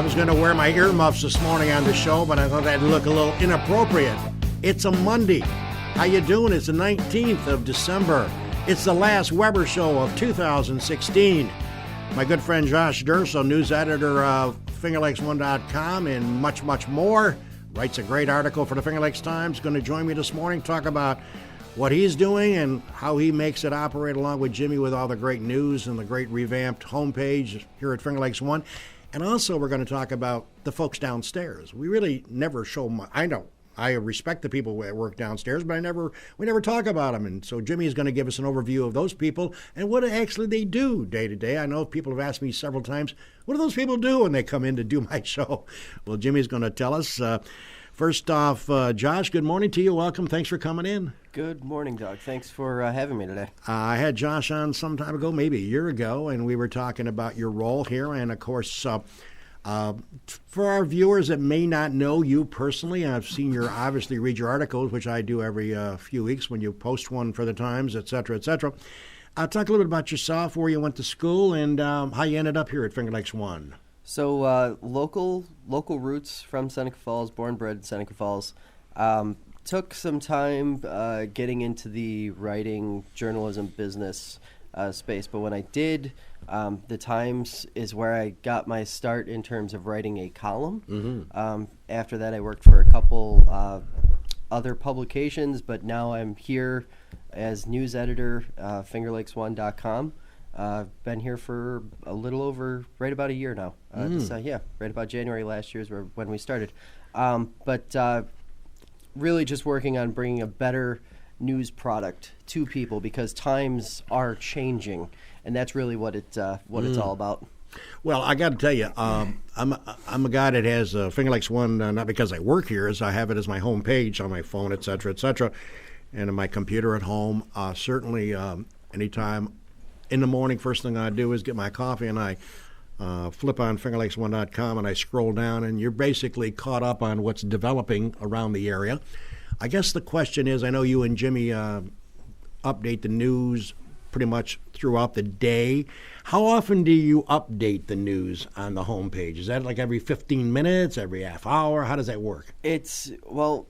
I was going to wear my earmuffs this morning on the show, but I thought that'd look a little inappropriate. It's a Monday. How you doing? It's the 19th of December. It's the last Weber show of 2016. My good friend Josh Durso, news editor of FingerLakes1.com and much, much more, writes a great article for the Finger Lakes Times, going to join me this morning, talk about what he's doing and how he makes it operate along with Jimmy with all the great news and the great revamped homepage here at Finger Lakes One. And also we're going to talk about the folks downstairs. We really never show much. I know I respect the people that work downstairs, but we never talk about them. And so Jimmy's going to give us an overview of those people and what actually they do day to day. I know people have asked me several times, what do those people do when they come in to do my show? Well, Jimmy's going to tell us. First off, Josh, good morning to you. Welcome. Thanks for coming in. Good morning, Doug. Thanks for having me today. I had Josh on some time ago, maybe a year ago, and we were talking about your role here. And, of course, for our viewers that may not know you personally, I've seen your obviously read your articles, which I do every few weeks when you post one for the Times, et cetera, et cetera. Talk a little bit about yourself, where you went to school, and how you ended up here at Finger Lakes One. So local roots from Seneca Falls, born and bred in Seneca Falls. Took some time getting into the writing, journalism, business space, but when I did, the Times is where I got my start in terms of writing a column. Mm-hmm. After that, I worked for a couple other publications, but now I'm here as news editor, FingerLakes1.com. Been here for a little over, right about a year now. Right about January last year is when we started. But really just working on bringing a better news product to people because times are changing, and that's really what it's all about. Well, I got to tell you, I'm a guy that has Finger Lakes One, not because I work here, as I have it as my home page on my phone, et cetera, and on my computer at home. Certainly, anytime in the morning, first thing I do is get my coffee and I flip on FingerLakes1.com and I scroll down, and you're basically caught up on what's developing around the area. I guess the question is, I know you and Jimmy update the news pretty much throughout the day. How often do you update the news on the homepage? Is that like every 15 minutes, every half hour? How does that work?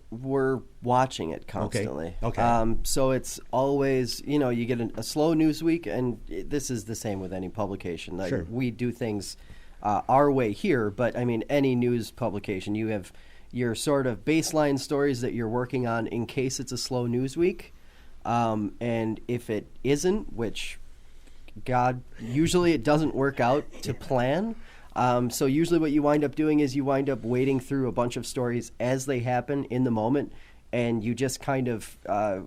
We're watching it constantly. Okay. So it's always, you get a slow news week, and this is the same with any publication. Like, sure. We do things our way here, but I mean, any news publication, you have your sort of baseline stories that you're working on in case it's a slow news week. And if it isn't, which usually it doesn't work out to plan. So usually what you wind up doing is you wind up wading through a bunch of stories as they happen in the moment, and you just kind of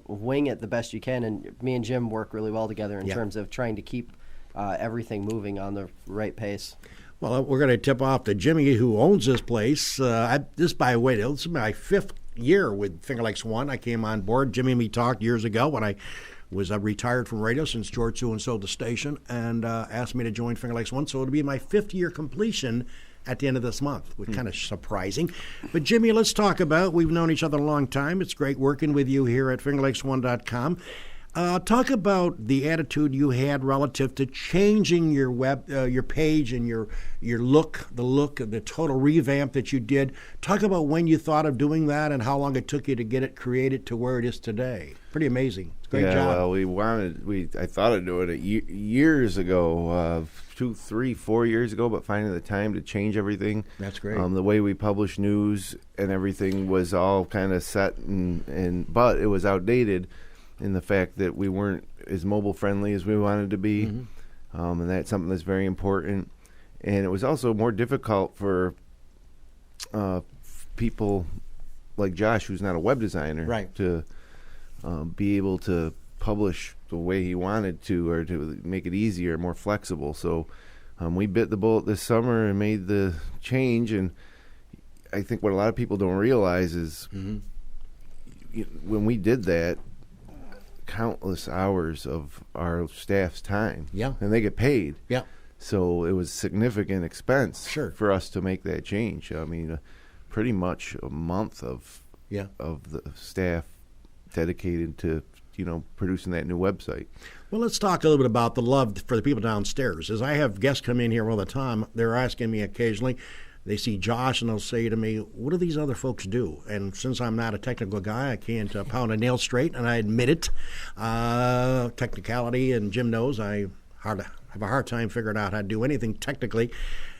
wing it the best you can. And me and Jim work really well together in terms of trying to keep everything moving on the right pace. Well, we're going to tip off to Jimmy, who owns this place. By the way, this is my fifth year with Finger Lakes One. I came on board. Jimmy and me talked years ago when I was retired from radio since George Sewin sold the station, and asked me to join Finger Lakes One. So it'll be my fifth year completion at the end of this month, which kind of surprising. But Jimmy, let's talk about, we've known each other a long time. It's great working with you here at FingerLakes1.com. Talk about the attitude you had relative to changing your your page and your look, the total revamp that you did. Talk about when you thought of doing that and how long it took you to get it created to where it is today. Pretty amazing. Great job. Well, I thought of doing it years ago, 2, 3, 4 years ago, but finding the time to change everything. That's great. The way we publish news and everything was all kind of set, but it was outdated in the fact that we weren't as mobile friendly as we wanted to be. Mm-hmm. And that's something that's very important. And it was also more difficult for people like Josh, who's not a web designer, right, to be able to publish the way he wanted to, or to make it easier, more flexible. So we bit the bullet this summer and made the change. And I think what a lot of people don't realize is when we did that, countless hours of our staff's time. Yeah. And they get paid. Yeah. So it was significant expense sure, for us to make that change. I mean, pretty much a month of the staff dedicated to, producing that new website. Well, let's talk a little bit about the love for the people downstairs. As I have guests come in here all the time, they're asking me occasionally, they see Josh and they'll say to me, what do these other folks do? And since I'm not a technical guy, I can't pound a nail straight, and I admit it. Technicality, and Jim knows I have a hard time figuring out how to do anything technically.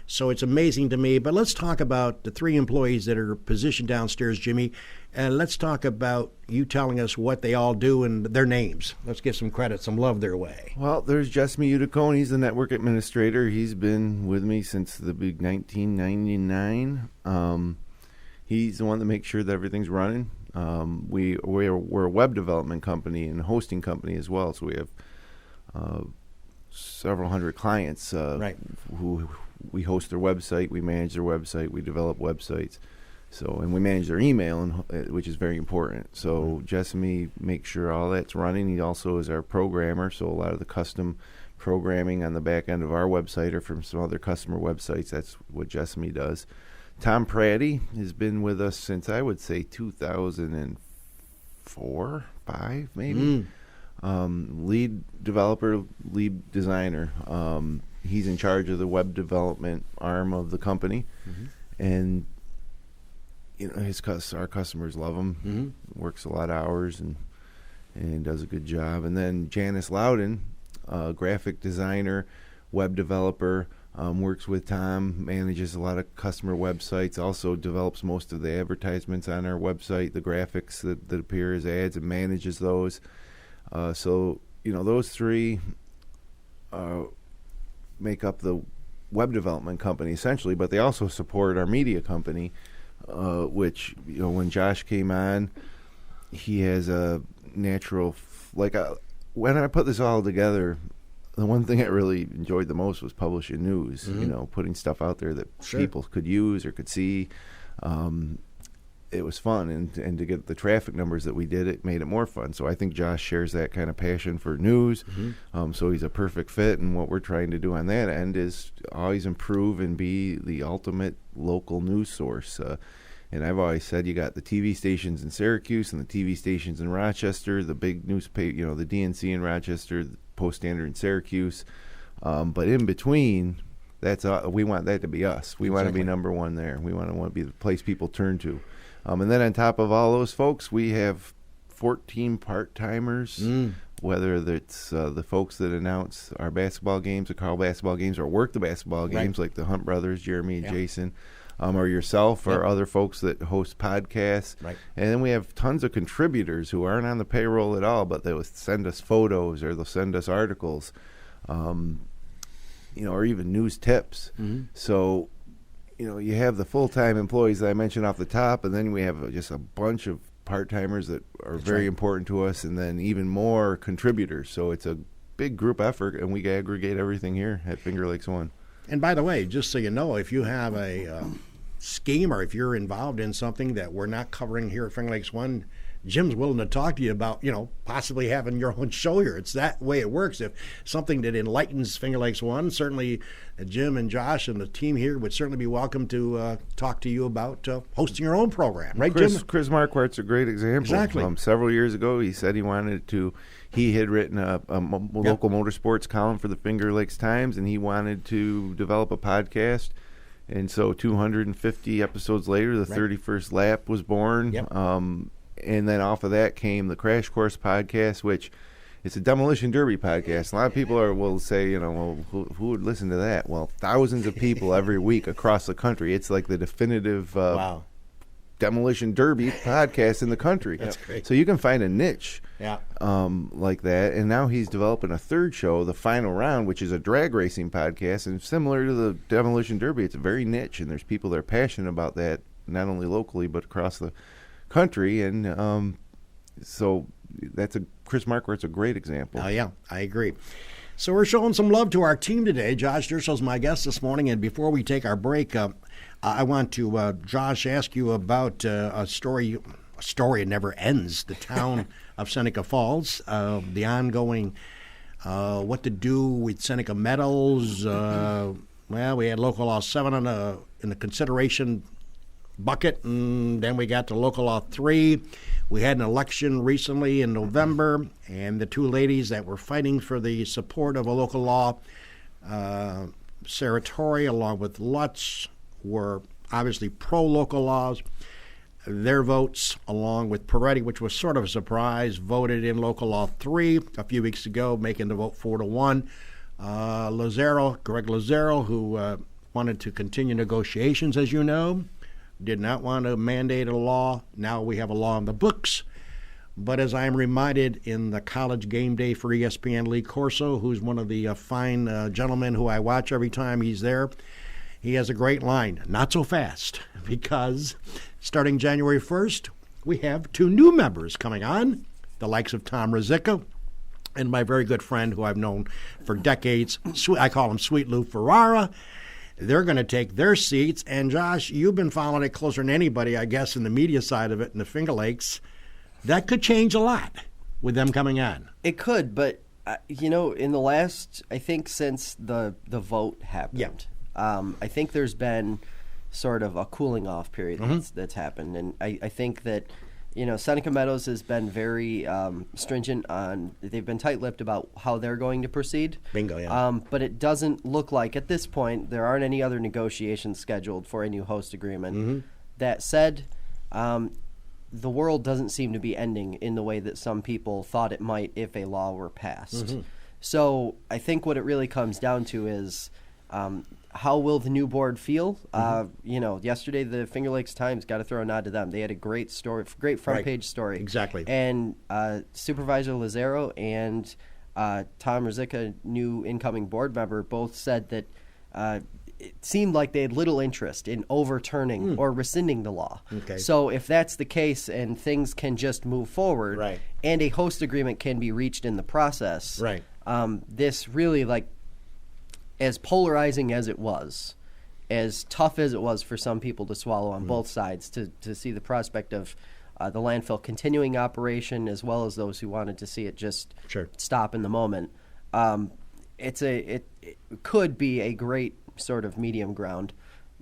So it's amazing to me. But let's talk about the 3 employees that are positioned downstairs, Jimmy. And let's talk about you telling us what they all do and their names. Let's give some credit, some love their way. Well, there's Jesse Uticone. He's the network administrator. He's been with me since the big 1999. He's the one that makes sure that everything's running. We're a web development company and hosting company as well. So we have several hundred clients who we host their website, we manage their website, we develop websites. So, and we manage their email, which is very important. So Jesse makes sure all that's running. He also is our programmer, so a lot of the custom programming on the back end of our website or from some other customer websites, that's what Jesse does. Tom Pratty has been with us since, I would say, 2004, 5 maybe. Lead developer, lead designer. He's in charge of the web development arm of the company. And you know, our customers love him. Works a lot of hours and does a good job. And then Janice Loudon, graphic designer, web developer, works with Tom, manages a lot of customer websites, also develops most of the advertisements on our website, the graphics that appear as ads, and manages those. So, you know, those 3 make up the web development company essentially, but they also support our media company, which, you know, when Josh came on, he has a natural, when I put this all together, the one thing I really enjoyed the most was publishing news, you know, putting stuff out there that people could use or could see. It was fun, and to get the traffic numbers that we did, it made it more fun. So I think Josh shares that kind of passion for news. So he's a perfect fit, and what we're trying to do on that end is always improve and be the ultimate local news source. And I've always said you got the TV stations in Syracuse and the TV stations in Rochester, the big newspaper, you know, the DNC in Rochester, the Post Standard in Syracuse. But in between, we want that to be us. We want to be number one there. We want to be the place people turn to. And then on top of all those folks, we have 14 part-timers, whether it's the folks that announce our basketball games, the Carl basketball games, or work the basketball games, like the Hunt brothers, Jeremy and Jason, or yourself, or other folks that host podcasts. And then we have tons of contributors who aren't on the payroll at all, but they will send us photos or they'll send us articles, you know, or even news tips. So, you know, you have the full-time employees that I mentioned off the top, and then we have just a bunch of part-timers that are very important to us, and then even more contributors. So it's a big group effort, and we aggregate everything here at Finger Lakes One. And by the way, just so you know, if you have a scheme or if you're involved in something that we're not covering here at Finger Lakes One, Jim's willing to talk to you about, you know, possibly having your own show here. It's that way it works. If something that enlightens Finger Lakes One, certainly Jim and Josh and the team here would certainly be welcome to talk to you about hosting your own program. Right, Jim? Chris Marquardt's a great example. Exactly. Several years ago, he said he wanted to, he had written a local motorsports column for the Finger Lakes Times, and he wanted to develop a podcast. And so 250 episodes later, the 31st Lap was born. And then off of that came the Crash Course podcast, which it's a demolition derby podcast. A lot of people will say, you know, well, who would listen to that? Well, thousands of people every week across the country. It's like the definitive demolition derby podcast in the country. That's great. So you can find a niche like that. And now he's developing a third show, The Final Round, which is a drag racing podcast. And similar to the demolition derby, it's very niche, and there's people that are passionate about that, not only locally but across the country. And so that's Chris Marquardt's a great example. Oh, yeah, I agree. So we're showing some love to our team today. Josh Durso's my guest this morning, and before we take our break, I want to, Josh, ask you about a story. A story never ends. The town of Seneca Falls, the ongoing what to do with Seneca Metals. Well, we had Local Law 7 in the consideration bucket, and then we got to Local Law 3. We had an election recently in November, and the two ladies that were fighting for the support of a local law, Sarah Torrey along with Lutz, were obviously pro-local laws. Their votes, along with Peretti, which was sort of a surprise, voted in Local Law 3 a few weeks ago, making the vote 4-1. Greg Lazaro, who wanted to continue negotiations, as you know, did not want to mandate a law. Now we have a law in the books. But as I am reminded in the college game day for ESPN, Lee Corso, who's one of the fine gentlemen who I watch every time he's there, he has a great line, not so fast, because starting January 1st, we have 2 new members coming on, the likes of Tom Ruzicka and my very good friend who I've known for decades. I call him Sweet Lou Ferrara. They're going to take their seats. And, Josh, you've been following it closer than anybody, I guess, in the media side of it in the Finger Lakes. That could change a lot with them coming on. It could, but, in the last, I think since the vote happened, I think there's been sort of a cooling off period that's happened. And I think that, Seneca Meadows has been very stringent on, they've been tight-lipped about how they're going to proceed. Bingo, yeah. But it doesn't look like at this point there aren't any other negotiations scheduled for a new host agreement. Mm-hmm. That said, the world doesn't seem to be ending in the way that some people thought it might if a law were passed. Mm-hmm. So I think what it really comes down to is how will the new board feel? Mm-hmm. Yesterday the Finger Lakes Times, got to throw a nod to them. They had a great story, great front page story. Exactly. And Supervisor Lazaro and Tom Ruzicka, new incoming board member, both said that it seemed like they had little interest in overturning or rescinding the law. Okay. So if that's the case and things can just move forward and a host agreement can be reached in the process, this really, as polarizing as it was, as tough as it was for some people to swallow on both sides, to see the prospect of the landfill continuing operation as well as those who wanted to see it just stop in the moment, it could be a great sort of medium ground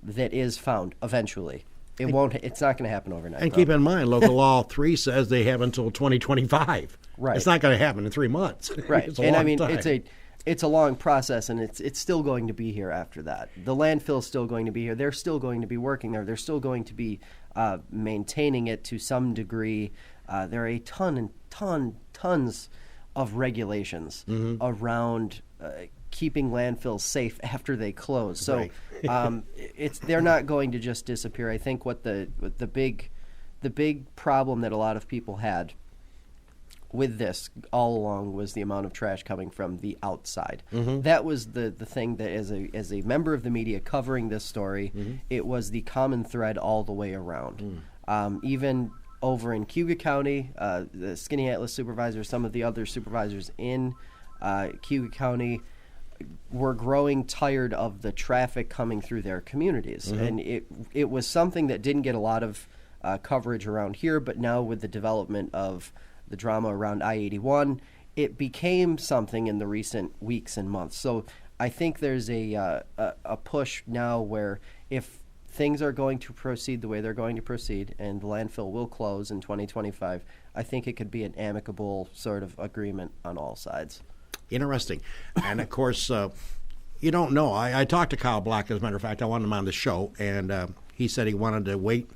that is found eventually. It's not going to happen overnight. And keep in mind, Local Law 3 says they have until 2025. Right. It's not going to happen in 3 months. Right. It's a long time. It's a long process, and it's still going to be here after that. The landfill's still going to be here. They're still going to be working there. They're still going to be maintaining it to some degree. There are tons of regulations around keeping landfills safe after they close. So they're not going to just disappear. I think what the big problem that a lot of people had with this all along was the amount of trash coming from the outside. Mm-hmm. That was the thing that as a member of the media covering this story, it was the common thread all the way around. Even over in Cayuga County, the Skinny Atlas supervisor, some of the other supervisors in Cayuga County were growing tired of the traffic coming through their communities. And it was something that didn't get a lot of coverage around here, but now with the development of the drama around I-81, it became something in the recent weeks and months. So I think there's a push now where if things are going to proceed the way they're going to proceed and the landfill will close in 2025, I think it could be an amicable sort of agreement on all sides. Interesting. And, of course, you don't know. I talked to Kyle Black, as a matter of fact. I wanted him on the show, and he said he wanted to wait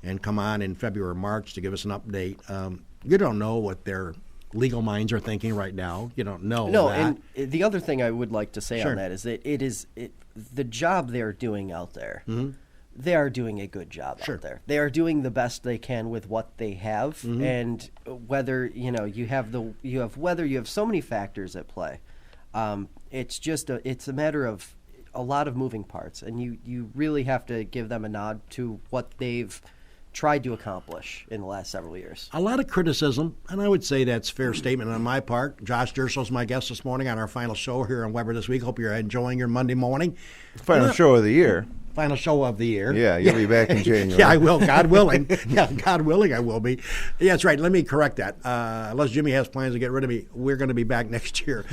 and come on in February or March to give us an update. You don't know what their legal minds are thinking right now. You don't know that. And the other thing I would like to say on that is that the job they're doing out there, they are doing a good job out there. They are doing the best they can with what they have, and whether you have so many factors at play. It's a matter of a lot of moving parts, and you really have to give them a nod to what they've tried to accomplish in the last several years. A lot of criticism, and I would say that's a fair statement on my part. Josh Durso is my guest this morning on our final show here on Weber This Week. Hope you're enjoying your Monday morning. Final show of the year. Final show of the year. Yeah, you'll be back in January. Yeah, I will, God willing. God willing, I will be. Yeah, that's right. Let me correct that. Unless Jimmy has plans to get rid of me, we're going to be back next year.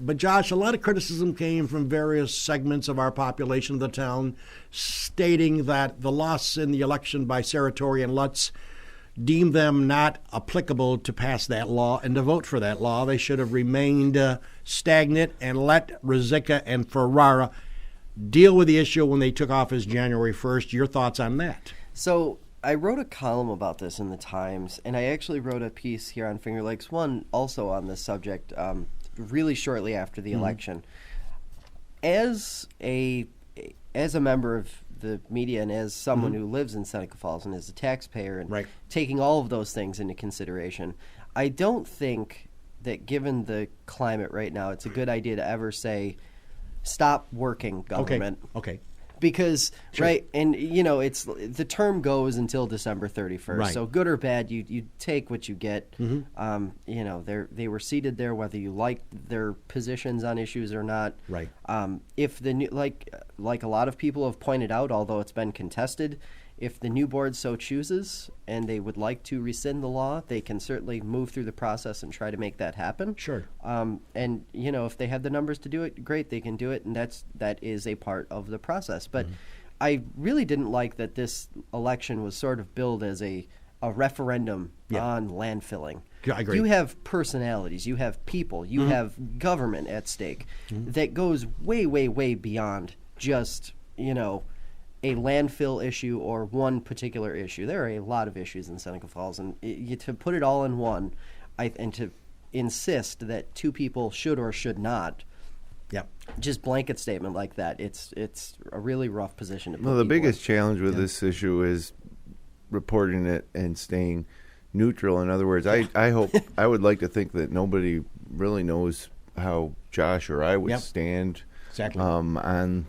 But, Josh, a lot of criticism came from various segments of our population of the town, stating that the loss in the election by Sartori and Lutz deemed them not applicable to pass that law and to vote for that law. They should have remained stagnant and let Ruzicka and Ferrara deal with the issue when they took office January 1st. Your thoughts on that? So I wrote a column about this in the Times, and I actually wrote a piece here on Finger Lakes One also on this subject really shortly after the election. As a member of the media and as someone who lives in Seneca Falls and is a taxpayer and taking all of those things into consideration, I don't think that given the climate right now, it's a good idea to ever say, stop working, government. Okay. Because, and, it's the term goes until December 31st. Right. So good or bad, you take what you get. They were seated there whether you liked their positions on issues or not. Right. If the new, like a lot of people have pointed out, although it's been contested, if the new board so chooses and they would like to rescind the law, they can certainly move through the process and try to make that happen. Sure. And if they have the numbers to do it, great, they can do it, and that is a part of the process. But I really didn't like that this election was sort of billed as a referendum on landfilling. I agree. You have personalities, you have people, you have government at stake that goes way, way, way beyond just, a landfill issue or one particular issue. There are a lot of issues in Seneca Falls, and to put it all in one, and to insist that two people should or should not, just blanket statement like that, it's a really rough position to put. Well, the people biggest in. challenge with this issue is reporting it and staying neutral. In other words, I hope I would like to think that nobody really knows how Josh or I would stand on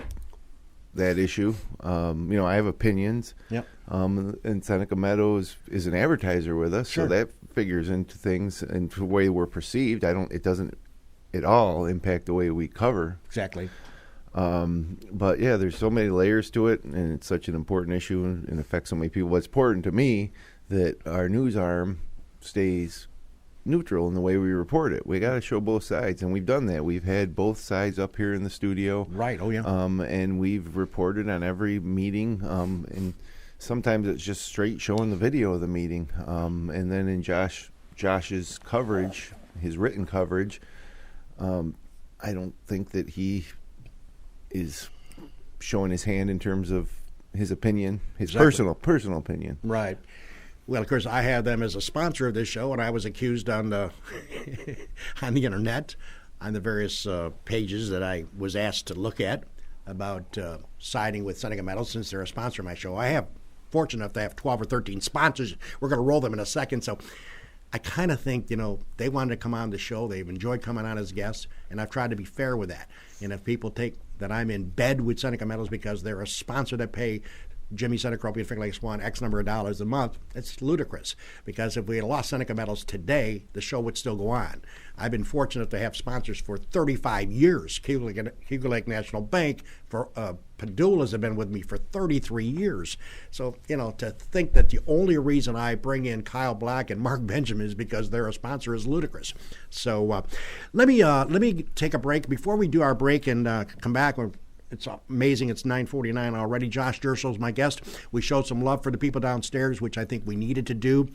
that issue. I have opinions. And Seneca Meadows is an advertiser with us, so that figures into things and the way we're perceived. It doesn't at all impact the way we cover. Exactly. But there's so many layers to it, and it's such an important issue and affects so many people. But it's important to me that our news arm stays neutral in the way we report it. We got to show both sides, and we've done that. We've had both sides up here in the studio. Right. Oh, yeah. And we've reported on every meeting, and sometimes it's just straight showing the video of the meeting. And then in Josh's coverage, his written coverage, I don't think that he is showing his hand in terms of his opinion, his personal opinion. Right. Well, of course, I have them as a sponsor of this show, and I was accused on the on the internet, on the various pages that I was asked to look at about siding with Seneca Meadows since they're a sponsor of my show. I have fortunate enough to have 12 or 13 sponsors. We're going to roll them in a second. So I kind of think, they wanted to come on the show. They've enjoyed coming on as guests, and I've tried to be fair with that. And if people take that I'm in bed with Seneca Meadows because they're a sponsor that pay Jimmy Senecropia and Finger Lakes One X number of dollars a month, it's ludicrous. Because if we had lost Seneca Meadows today, the show would still go on. I've been fortunate to have sponsors for 35 years. Hugo Lake National Bank for Padulas have been with me for 33 years. So, to think that the only reason I bring in Kyle Black and Mark Benjamin is because they're a sponsor is ludicrous. So let me take a break. Before we do our break and come back, it's amazing. It's 9:49 already. Josh Durso is my guest. We showed some love for the people downstairs, which I think we needed to do.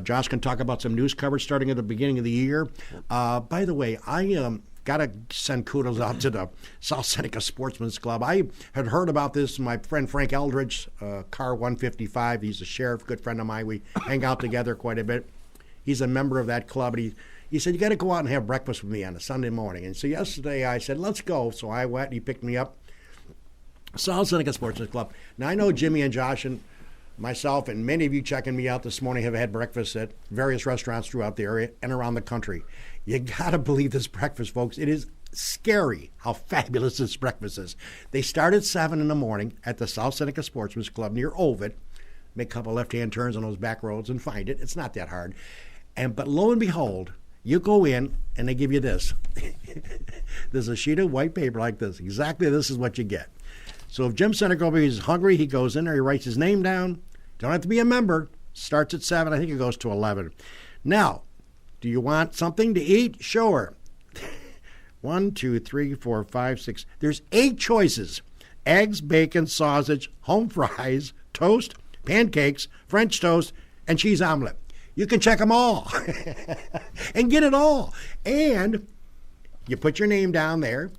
Josh can talk about some news coverage starting at the beginning of the year. By the way, I got to send kudos out to the South Seneca Sportsman's Club. I had heard about this. My friend Frank Eldridge, Car 155, he's a sheriff, good friend of mine. We hang out together quite a bit. He's a member of that club, and he said, you got to go out and have breakfast with me on a Sunday morning. And so yesterday I said, let's go. So I went, and he picked me up. South Seneca Sportsman's Club. Now, I know Jimmy and Josh and myself and many of you checking me out this morning have had breakfast at various restaurants throughout the area and around the country. You got to believe this breakfast, folks. It is scary how fabulous this breakfast is. They start at 7 in the morning at the South Seneca Sportsman's Club near Ovid. Make a couple left-hand turns on those back roads and find it. It's not that hard. But lo and behold, you go in and they give you this. There's a sheet of white paper like this. Exactly this is what you get. So if Jim Senecropia is hungry, he goes in there, he writes his name down. Don't have to be a member. Starts at 7. I think it goes to 11. Now, do you want something to eat? Sure. 1, 2, 3, 4, 5, 6. There's 8 choices. Eggs, bacon, sausage, home fries, toast, pancakes, French toast, and cheese omelet. You can check them all and get it all. And you put your name down there.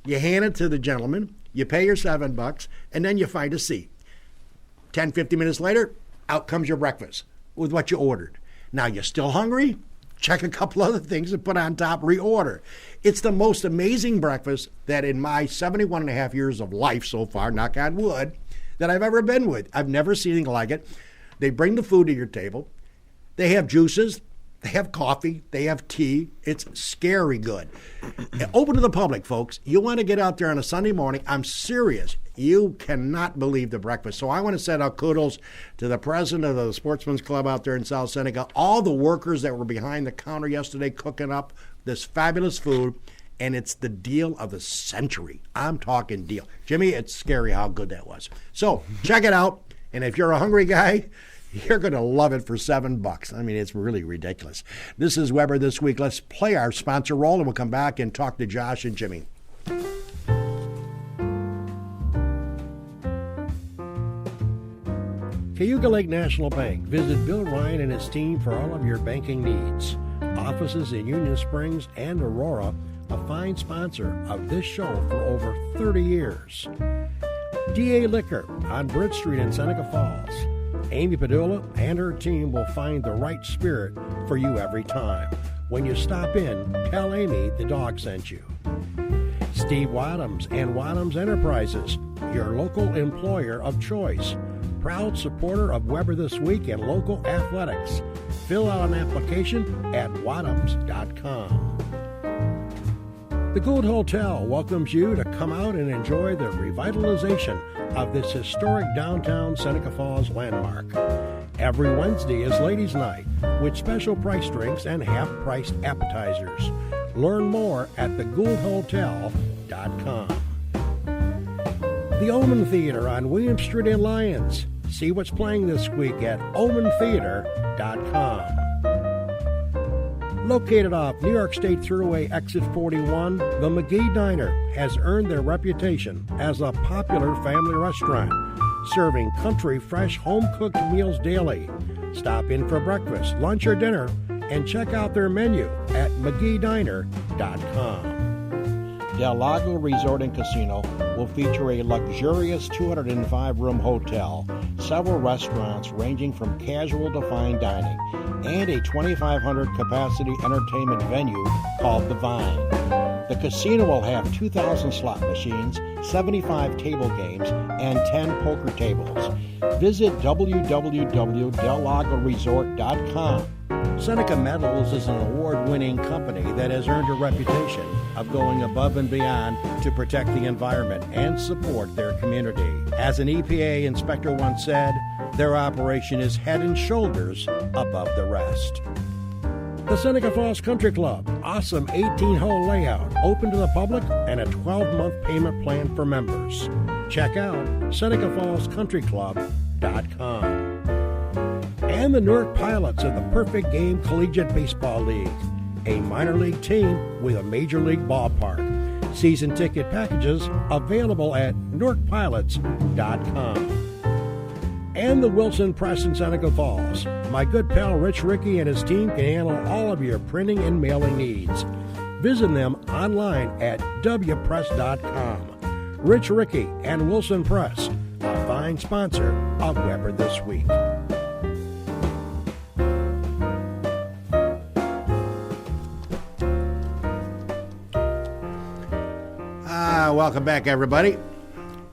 You hand it to the gentleman. You pay your $7, and then you find a seat. 10, 15 minutes later, out comes your breakfast with what you ordered. Now, you're still hungry? Check a couple other things and put on top, reorder. It's the most amazing breakfast that in my 71 and a half years of life so far, knock on wood, that I've ever been with. I've never seen anything like it. They bring the food to your table. They have juices. They have coffee. They have tea. It's scary good. Open to the public, folks. You want to get out there on a Sunday morning. I'm serious. You cannot believe the breakfast. So I want to send out kudos to the president of the Sportsman's Club out there in South Seneca, all the workers that were behind the counter yesterday cooking up this fabulous food, and it's the deal of the century. I'm talking deal. Jimmy, it's scary how good that was. So check it out, and if you're a hungry guy, you're going to love it for $7. I mean, it's really ridiculous. This is Weber This Week. Let's play our sponsor role, and we'll come back and talk to Josh and Jimmy. Cayuga Lake National Bank. Visit Bill Ryan and his team for all of your banking needs. Offices in Union Springs and Aurora, a fine sponsor of this show for over 30 years. DA Liquor on Bridge Street in Seneca Falls. Amy Padula and her team will find the right spirit for you every time. When you stop in, tell Amy the dog sent you. Steve Wadhams and Wadhams Enterprises, your local employer of choice. Proud supporter of Weber This Week and local athletics. Fill out an application at wadhams.com. The Gould Hotel welcomes you to come out and enjoy the revitalization of this historic downtown Seneca Falls landmark. Every Wednesday is Ladies' Night with special price drinks and half-priced appetizers. Learn more at thegouldhotel.com. The Omen Theater on William Street in Lyons. See what's playing this week at omentheater.com. Located off New York State Thruway Exit 41, the McGee Diner has earned their reputation as a popular family restaurant, serving country fresh home-cooked meals daily. Stop in for breakfast, lunch, or dinner, and check out their menu at mcgeediner.com. Del Lago Resort and Casino will feature a luxurious 205-room hotel, several restaurants ranging from casual to fine dining, and a 2,500-capacity entertainment venue called The Vine. The casino will have 2,000 slot machines, 75 table games, and 10 poker tables. Visit www.dellagoresort.com. Seneca Metals is an award-winning company that has earned a reputation of going above and beyond to protect the environment and support their community. As an EPA inspector once said, their operation is head and shoulders above the rest. The Seneca Falls Country Club, awesome 18-hole layout, open to the public, and a 12-month payment plan for members. Check out SenecaFallsCountryClub.com. And the Newark Pilots of the Perfect Game Collegiate Baseball League, a minor league team with a major league ballpark. Season ticket packages available at NewarkPilots.com. And the Wilson Press in Seneca Falls. My good pal Rich Rickey and his team can handle all of your printing and mailing needs. Visit them online at wpress.com. Rich Rickey and Wilson Press, a fine sponsor of Weber This Week. Welcome back, everybody.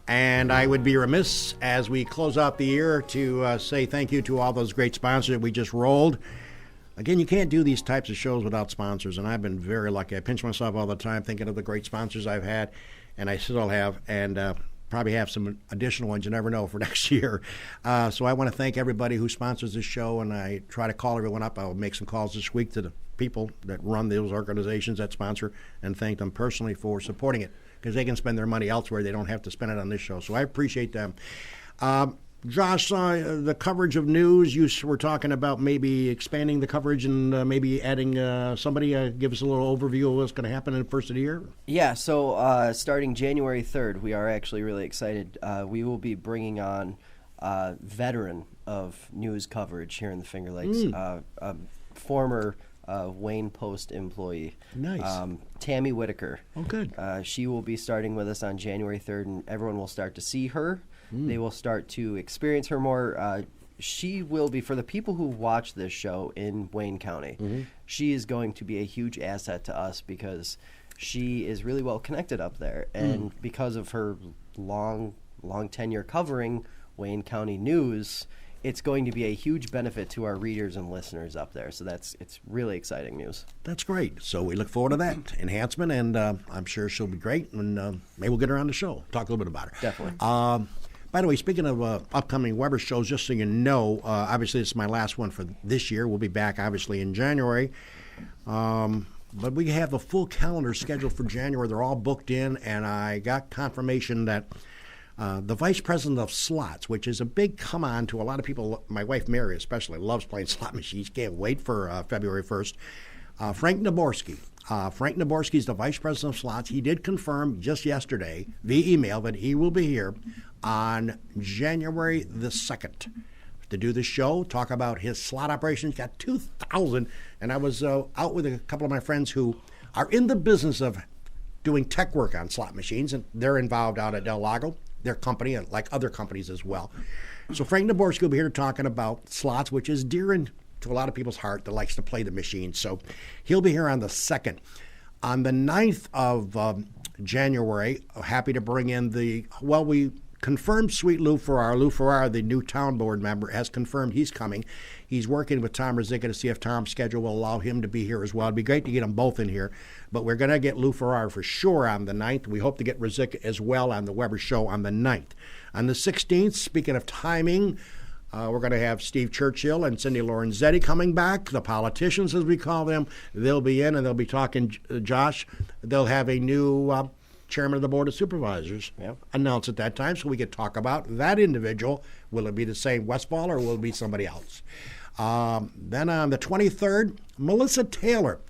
And I would be remiss as we close out the year to say thank you to all those great sponsors that we just rolled. Again, you can't do these types of shows without sponsors, and I've been very lucky. I pinch myself all the time thinking of the great sponsors I've had, and I still have, and probably have some additional ones. You never know for next year. So I want to thank everybody who sponsors this show, and I try to call everyone up. I'll make some calls this week to the people that run those organizations that sponsor and thank them personally for supporting it, because they can spend their money elsewhere. They don't have to spend it on this show. So I appreciate them. Josh, the coverage of news, you were talking about maybe expanding the coverage and maybe adding somebody. Give us a little overview of what's going to happen in the first of the year. Yeah, so starting January 3rd, we are actually really excited. We will be bringing on veteran of news coverage here in the Finger Lakes, former Wayne Post employee. Nice. Tammy Whitaker. Oh, good. She will be starting with us on January 3rd, and everyone will start to see her. They will start to experience her more. She will be, for the people who watch this show in Wayne County, she is going to be a huge asset to us because she is really well connected up there. And because of her long tenure covering Wayne County news, it's going to be a huge benefit to our readers and listeners up there. So it's really exciting news. That's great. So we look forward to that enhancement, and I'm sure she'll be great. And maybe we'll get her on the show, talk a little bit about her. Definitely. By the way, speaking of upcoming Weber shows, just so you know, obviously this is my last one for this year. We'll be back, obviously, in January. But we have a full calendar scheduled for January. They're all booked in, and I got confirmation that the vice president of slots, which is a big come-on to a lot of people, my wife Mary especially, loves playing slot machines, can't wait for February 1st, Frank Naborski. Frank Naborski is the vice president of slots. He did confirm just yesterday via email that he will be here on January the 2nd to do the show, talk about his slot operations. Got 2,000, and I was out with a couple of my friends who are in the business of doing tech work on slot machines, and they're involved out at Del Lago, their company, and like other companies as well. So Frank Naborski will be here talking about slots, which is dear to a lot of people's heart that likes to play the machine. So he'll be here on the 2nd. On the 9th of January, happy to bring in we confirmed Sweet Lou Farrar. Lou Farrar, the new town board member, has confirmed he's coming. He's working with Tom Ruzicka to see if Tom's schedule will allow him to be here as well. It'd be great to get them both in here, but we're going to get Lou Farrar for sure on the 9th. We hope to get Ruzicka as well on the Weber show on the 9th. On the 16th, speaking of timing, we're going to have Steve Churchill and Cindy Lorenzetti coming back. The politicians, as we call them, they'll be in and they'll be talking. Josh, they'll have a new chairman of the Board of Supervisors announced at that time, so we could talk about that individual. Will it be the same Westfall or will it be somebody else? Then on the 23rd, Melissa Taylor,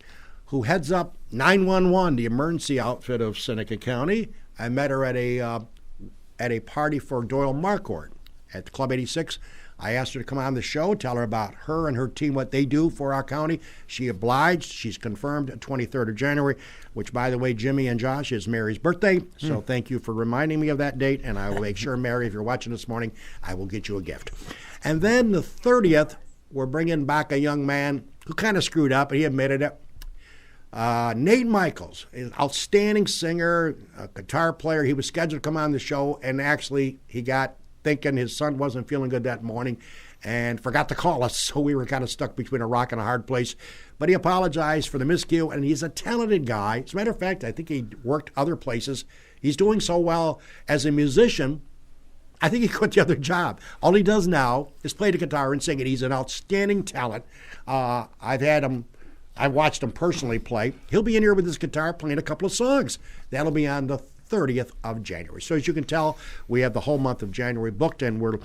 who heads up 911, the emergency outfit of Seneca County. I met her at a party for Doyle Marquardt at the Club 86. I asked her to come on the show, tell her about her and her team, what they do for our county. She obliged. She's confirmed 23rd of January, which, by the way, Jimmy and Josh, is Mary's birthday. So thank you for reminding me of that date, and I will make sure, Mary, if you're watching this morning, I will get you a gift. And then the 30th, we're bringing back a young man who kind of screwed up, and he admitted it. Nate Michaels, an outstanding singer, a guitar player. He was scheduled to come on the show, and actually he got thinking his son wasn't feeling good that morning and forgot to call us, so we were kind of stuck between a rock and a hard place. But he apologized for the miscue, and he's a talented guy. As a matter of fact, I think he worked other places. He's doing so well as a musician, I think he quit the other job. All he does now is play the guitar and sing it. He's an outstanding talent. I've watched him personally play. He'll be in here with his guitar playing a couple of songs. That'll be on the 30th of January. So as you can tell, we have the whole month of January booked, and we're,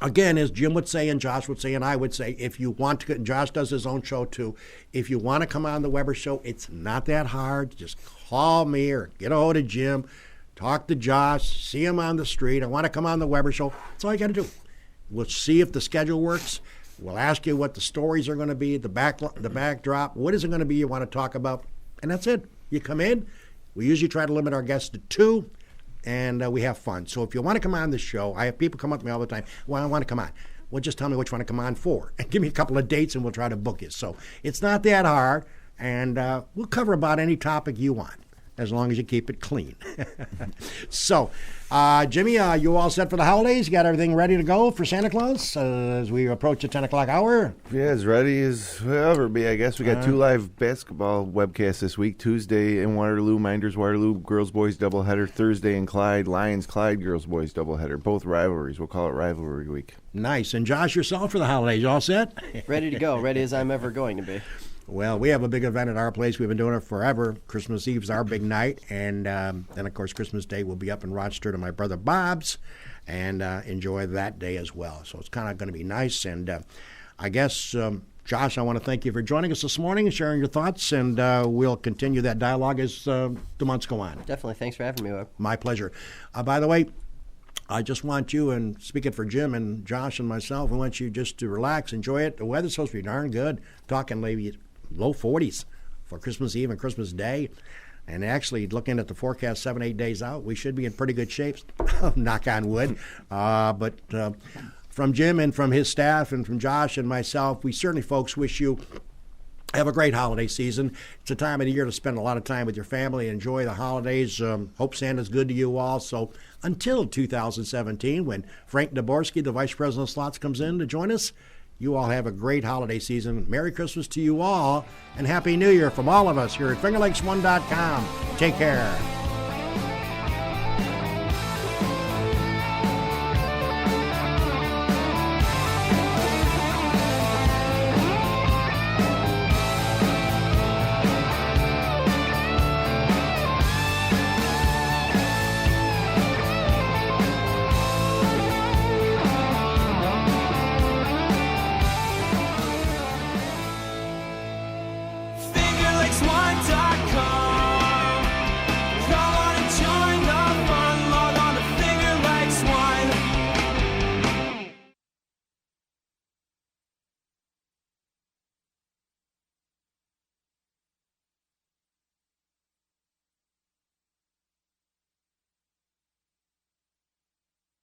again, as Jim would say and Josh would say and I would say, if you want to, Josh does his own show too, if you want to come on the Weber show, it's not that hard. Just call me or get a hold of Jim, talk to Josh, see him on the street. I want to come on the Weber show. That's all you got to do. We'll see if the schedule works. We'll ask you what the stories are going to be, the backdrop, what is it going to be you want to talk about, and that's it. You come in. We usually try to limit our guests to 2, and we have fun. So if you want to come on the show, I have people come up to me all the time, well, I want to come on. Well, just tell me which one to come on for, and give me a couple of dates, and we'll try to book you. So it's not that hard, and we'll cover about any topic you want, as long as you keep it clean. So, Jimmy, you all set for the holidays? You got everything ready to go for Santa Claus as we approach the 10 o'clock hour? Yeah, as ready as we'll ever be, I guess. We got 2 live basketball webcasts this week. Tuesday in Waterloo, Minders Waterloo, girls boys doubleheader. Thursday in Clyde, Lions Clyde, girls boys doubleheader. Both rivalries. We'll call it rivalry week. Nice. And Josh, yourself for the holidays, you all set? Ready to go. Ready as I'm ever going to be. Well, we have a big event at our place. We've been doing it forever. Christmas Eve's our big night. And then, of course, Christmas Day we'll be up in Rochester to my brother Bob's and enjoy that day as well. So it's kind of going to be nice. And I guess, Josh, I want to thank you for joining us this morning and sharing your thoughts. And we'll continue that dialogue as the months go on. Definitely. Thanks for having me, Webb. My pleasure. By the way, I just want you, and speaking for Jim and Josh and myself, we want you just to relax, enjoy it. The weather's supposed to be darn good. Talking maybe low 40s for Christmas Eve and Christmas Day. And actually, looking at the forecast 7-8 days out, we should be in pretty good shape. Knock on wood. But from Jim and from his staff and from Josh and myself, we certainly, folks, wish you have a great holiday season. It's a time of the year to spend a lot of time with your family, enjoy the holidays. Hope Santa's good to you all. So until 2017, when Frank Daborski, the Vice President of Slots, comes in to join us, you all have a great holiday season. Merry Christmas to you all, and Happy New Year from all of us here at FingerLakes1.com. Take care.